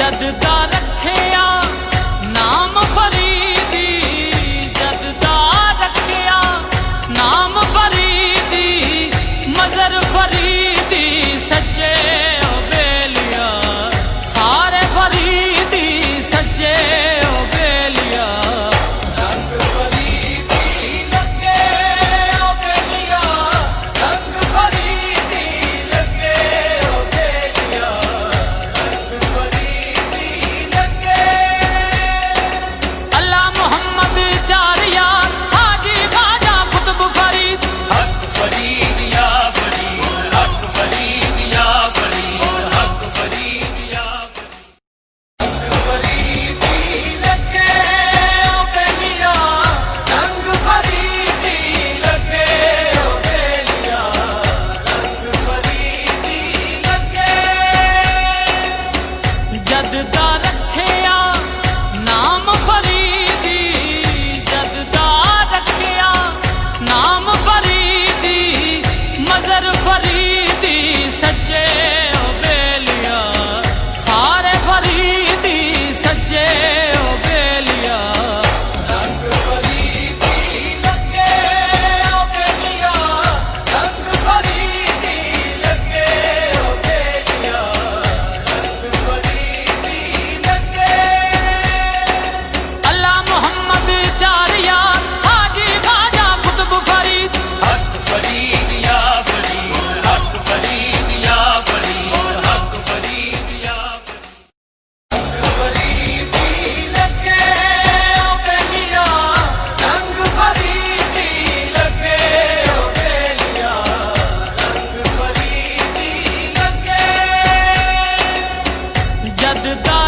जददा रखिया नाम फरीदी, जददा रखिया नाम फरीदी, मजर फरीदी सज्जे ओ बेलिया, सारे फरीदी सज्जे ओ बेलिया। रंग फरीदी लगे ओ बेलिया, रंग फरीदी लगे ओ बेलिया, रंग फरीदी लगे। अल्लाह मोहम्मद चारिया हाजी ख्वाजा कुतुब फरीद, हक फरीद या फरीद, हक फरीद या फरीद, हक फरीद या फरीद। रंग फरीदी लगे ओ बेलिया, रंग फरीदी लगे ओ बेलिया, रंग फरीदी लगे। जददा रखिया नाम फरीदी, जददा रखिया नाम फरीदी, मजर फरीदी सज्जे ओ बेलिया, सारे फरीदी सज्जे ओ बेलिया। रंग फरीदी लगे ओ बेलिया, रंग फरीदी लगे ओ बेलिया, रंग फरीदी लगे। अल्लाह मोहम्मद चारिया हाजी ख्वाजा कुतुब फरीद, हक फरीद या फरीद, हक फरीद या फरीद, हक फरीद या फरीद। रंग फरीदी लगे ओ बेलिया, रंग फरीदी लगे ओ बेलिया, रंग फरीदी लगे। जददा